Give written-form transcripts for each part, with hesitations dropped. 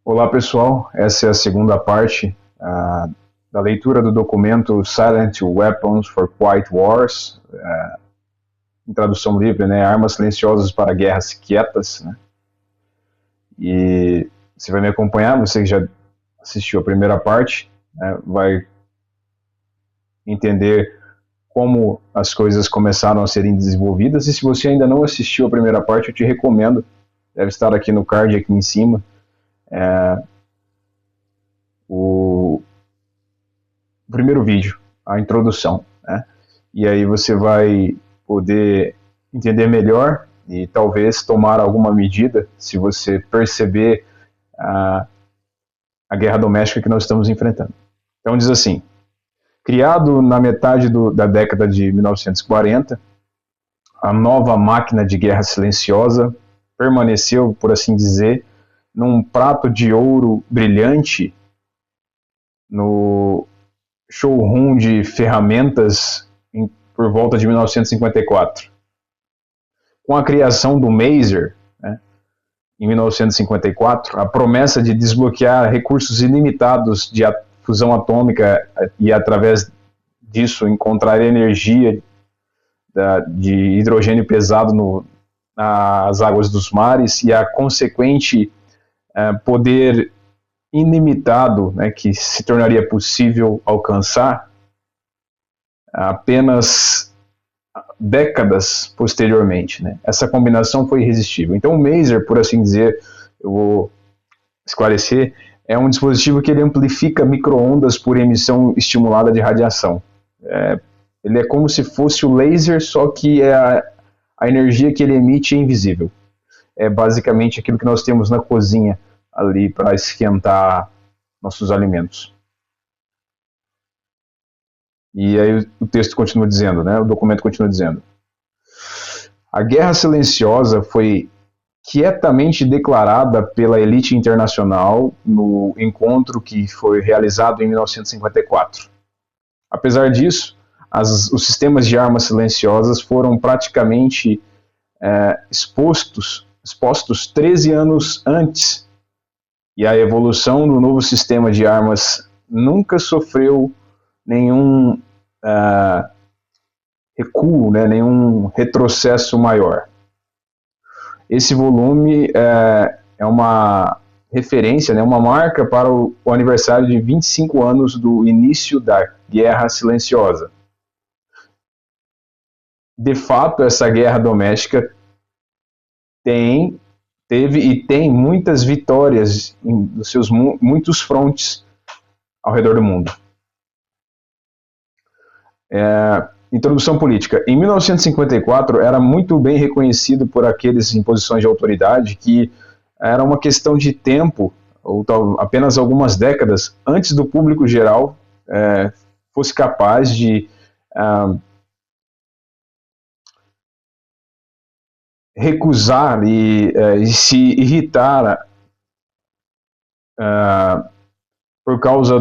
Olá pessoal, essa é a segunda parte da leitura do documento Silent Weapons for Quiet Wars, em tradução livre, né, Armas Silenciosas para Guerras Quietas, né? E você vai me acompanhar, você que já assistiu a primeira parte, né, vai entender como as coisas começaram a serem desenvolvidas, e se você ainda não assistiu a primeira parte, eu te recomendo, deve estar aqui no card, aqui em cima, o primeiro vídeo, a introdução, né? E aí você vai poder entender melhor e talvez tomar alguma medida se você perceber a guerra doméstica que nós estamos enfrentando. Então diz assim: criado na metade da década de 1940, a nova máquina de guerra silenciosa permaneceu, por assim dizer, num prato de ouro brilhante no showroom de ferramentas por volta de 1954. Com a criação do Maser, né, em 1954, a promessa de desbloquear recursos ilimitados de fusão atômica e, através disso, encontrar energia de hidrogênio pesado nas águas dos mares e a consequente poder ilimitado, né, que se tornaria possível alcançar apenas décadas posteriormente, né? Essa combinação foi irresistível. Então o Maser, por assim dizer, eu vou esclarecer, é um dispositivo que ele amplifica micro-ondas por emissão estimulada de radiação. Ele é como se fosse o laser, só que a energia que ele emite é invisível. É basicamente aquilo que nós temos na cozinha ali para esquentar nossos alimentos. E aí o texto continua dizendo, né, o documento continua dizendo: a guerra silenciosa foi quietamente declarada pela elite internacional no encontro que foi realizado em 1954. Apesar disso, os sistemas de armas silenciosas foram praticamente expostos 13 anos antes, e a evolução do novo sistema de armas nunca sofreu nenhum recuo, né, nenhum retrocesso maior. Esse volume é uma referência, né, uma marca para o aniversário de 25 anos do início da Guerra Silenciosa. De fato, essa guerra doméstica teve e tem muitas vitórias nos seus muitos frontes ao redor do mundo. Introdução política. Em 1954, era muito bem reconhecido por aqueles em posições de autoridade que era uma questão de tempo, ou apenas algumas décadas, antes do público geral fosse capaz de recusar e se irritar por causa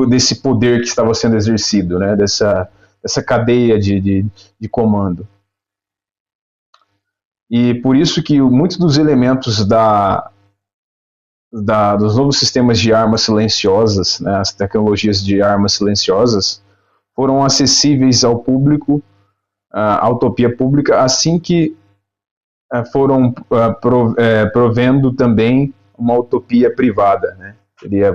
desse poder que estava sendo exercido, né, dessa cadeia de comando. E por isso que muitos dos elementos dos novos sistemas de armas silenciosas, né, as tecnologias de armas silenciosas, foram acessíveis ao público, à utopia pública, assim que foram provendo também uma utopia privada, né? Seria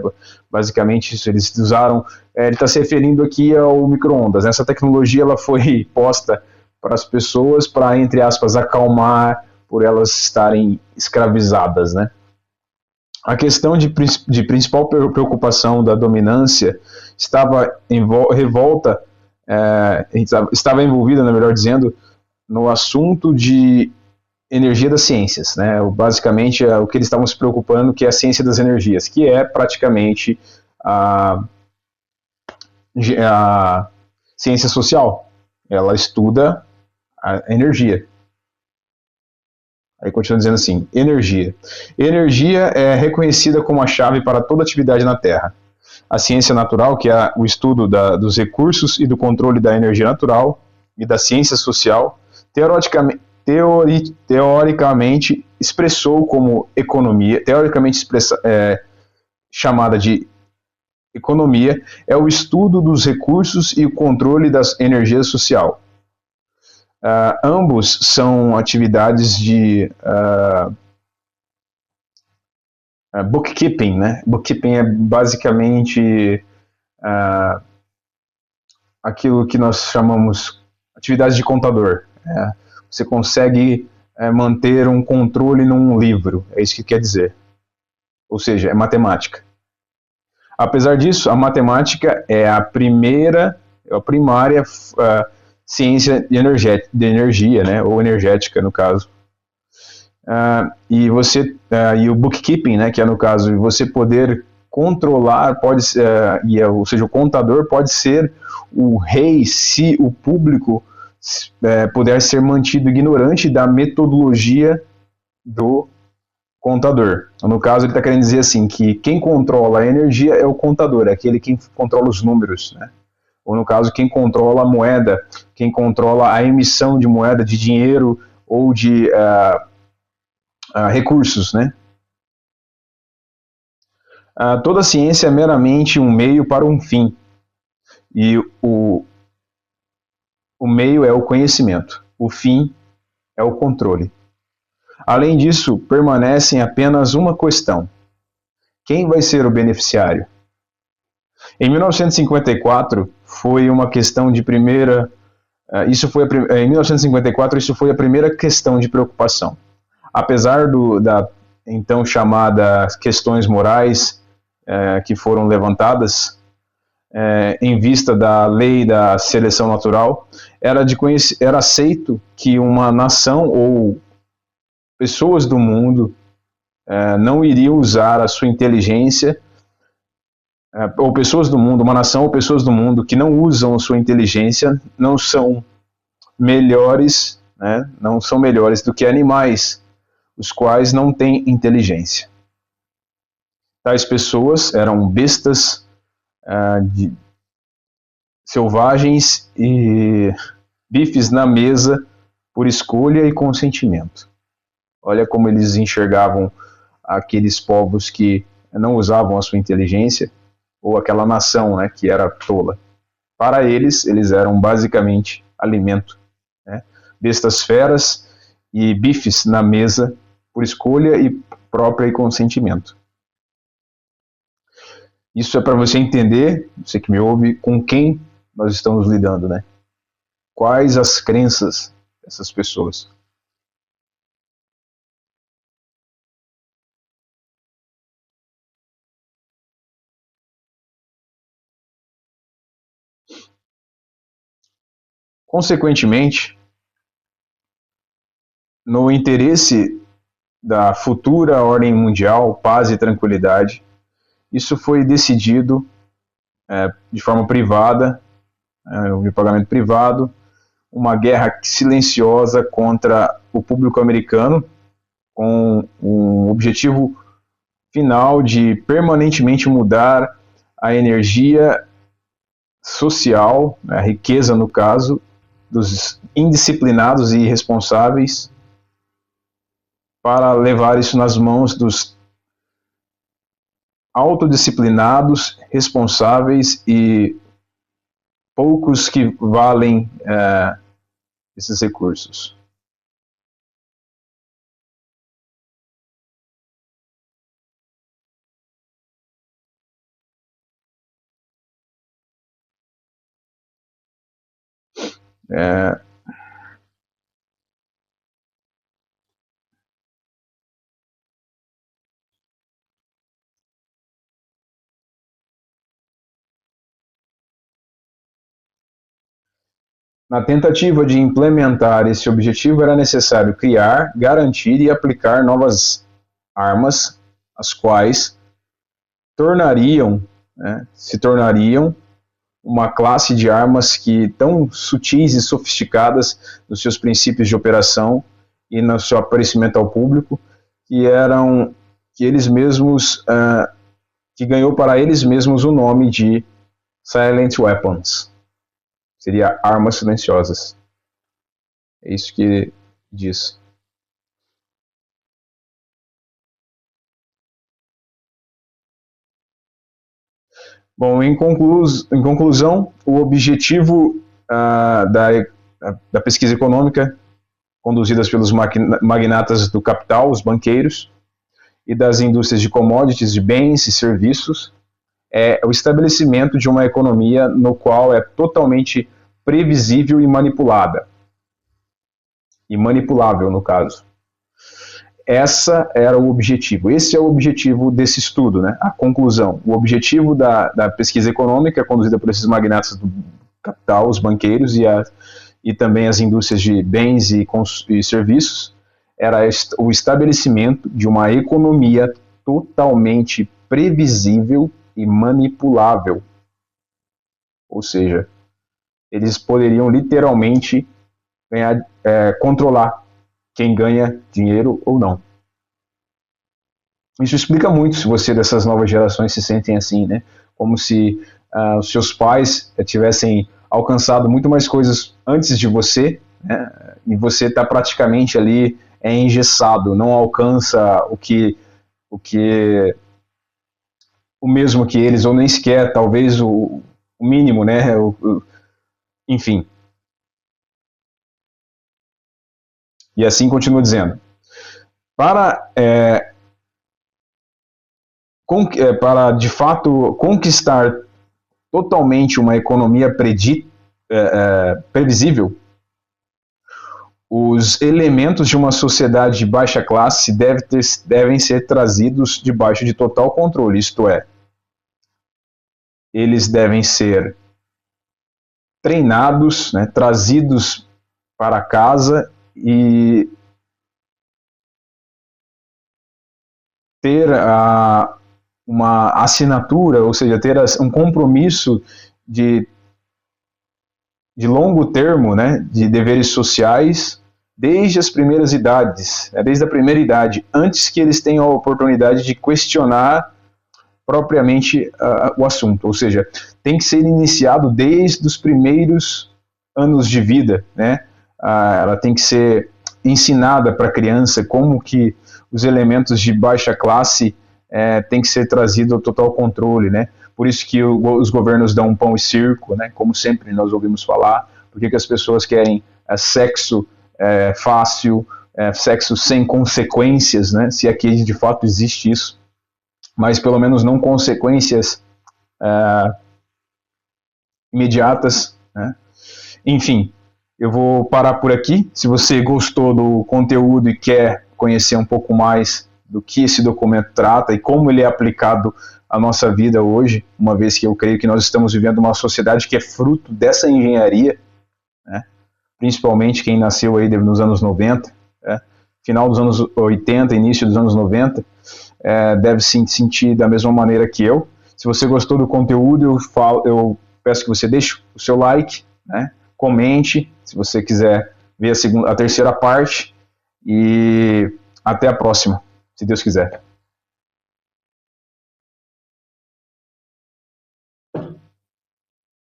basicamente isso. Eles usaram, ele está se referindo aqui ao micro-ondas. Essa tecnologia ela foi posta para as pessoas para, entre aspas, acalmar por elas estarem escravizadas, né? A questão de principal preocupação da dominância estava estava envolvida, na melhor dizendo, no assunto de energia das ciências, né? Basicamente o que eles estavam se preocupando, que é a ciência das energias, que é praticamente a ciência social. Ela estuda a energia. Aí continua dizendo assim: energia. Energia é reconhecida como a chave para toda atividade na Terra. A ciência natural, que é o estudo dos recursos e do controle da energia natural, e da ciência social, teoricamente expressou como economia, chamada de economia, é o estudo dos recursos e o controle da energia social. Ambos são atividades de bookkeeping, né? Bookkeeping é basicamente aquilo que nós chamamos atividades de contador. Você consegue manter um controle num livro, é isso que quer dizer. Ou seja, é matemática. Apesar disso, a matemática é a primária ciência de energia, né, ou energética, no caso. E o bookkeeping, né, que é no caso você poder controlar, ou seja, o contador pode ser o rei se o público puder ser mantido ignorante da metodologia do contador. No caso, ele está querendo dizer assim, que quem controla a energia é o contador, é aquele que controla os números, né? Ou no caso, quem controla a moeda, quem controla a emissão de moeda, de dinheiro ou de recursos, né? Toda ciência é meramente um meio para um fim, e o meio é o conhecimento, o fim é o controle. Além disso, permanecem apenas uma questão: quem vai ser o beneficiário? Em 1954, foi uma questão de primeira... em 1954, isso foi a primeira questão de preocupação. Apesar da então chamada questões morais que foram levantadas em vista da lei da seleção natural, era aceito que uma nação ou pessoas do mundo não iriam usar a sua inteligência, ou pessoas do mundo, uma nação ou pessoas do mundo que não usam a sua inteligência não são melhores, né, não são melhores do que animais, os quais não têm inteligência. Tais pessoas eram bestas selvagens e bifes na mesa por escolha e consentimento. Olha como eles enxergavam aqueles povos que não usavam a sua inteligência, ou aquela nação, né, que era tola. Para eles eram basicamente alimento, né? Bestas feras e bifes na mesa por escolha e própria e consentimento. Isso é para você entender, você que me ouve, com quem nós estamos lidando, né? Quais as crenças dessas pessoas. Consequentemente, no interesse da futura ordem mundial, paz e tranquilidade, isso foi decidido de forma privada, de pagamento privado, uma guerra silenciosa contra o público americano, com um objetivo final de permanentemente mudar a energia social, a riqueza no caso, dos indisciplinados e irresponsáveis, para levar isso nas mãos dos autodisciplinados, responsáveis e poucos que valem esses recursos. Na tentativa de implementar esse objetivo, era necessário criar, garantir e aplicar novas armas, as quais se tornariam uma classe de armas que tão sutis e sofisticadas nos seus princípios de operação e no seu aparecimento ao público, que ganhou para eles mesmos o nome de Silent Weapons. Seria armas silenciosas. É isso que disso. Bom, em conclusão, o objetivo da pesquisa econômica, conduzidas pelos magnatas do capital, os banqueiros, e das indústrias de commodities, de bens e serviços, é o estabelecimento de uma economia no qual é totalmente previsível e manipulada. E manipulável, no caso. Esse era o objetivo. Esse é o objetivo desse estudo, né? A conclusão. O objetivo da pesquisa econômica, conduzida por esses magnatas do capital, os banqueiros e também as indústrias de bens e serviços, era o estabelecimento de uma economia totalmente previsível e manipulável. Ou seja, eles poderiam literalmente controlar quem ganha dinheiro ou não. Isso explica muito se você dessas novas gerações se sentem assim, né? Como se os seus pais tivessem alcançado muito mais coisas antes de você, né? E você está praticamente ali engessado, não alcança o mesmo que eles, ou nem sequer, talvez o mínimo, né? Enfim. E assim continua dizendo. Para de fato conquistar totalmente uma economia previsível, os elementos de uma sociedade de baixa classe devem ser trazidos debaixo de total controle, isto é, eles devem ser treinados, né, trazidos para casa e ter uma assinatura, ou seja, ter um compromisso de longo termo, né, de deveres sociais, desde as primeiras idades, desde a primeira idade, antes que eles tenham a oportunidade de questionar propriamente o assunto. Ou seja, tem que ser iniciado desde os primeiros anos de vida, né? Ela tem que ser ensinada para a criança como que os elementos de baixa classe têm que ser trazidos ao total controle, né? Por isso que os governos dão pão e circo, né? Como sempre nós ouvimos falar. Por que as pessoas querem sexo fácil, sexo sem consequências, né? Se aqui de fato existe isso, mas pelo menos não consequências imediatas, né? Enfim, eu vou parar por aqui. Se você gostou do conteúdo e quer conhecer um pouco mais do que esse documento trata e como ele é aplicado à nossa vida hoje, uma vez que eu creio que nós estamos vivendo uma sociedade que é fruto dessa engenharia, né? Principalmente quem nasceu aí nos anos 90, né? Final dos anos 80, início dos anos 90, deve se sentir da mesma maneira que eu. Se você gostou do conteúdo, eu peço que você deixe o seu like, né? Comente, se você quiser ver a terceira parte, e até a próxima, se Deus quiser.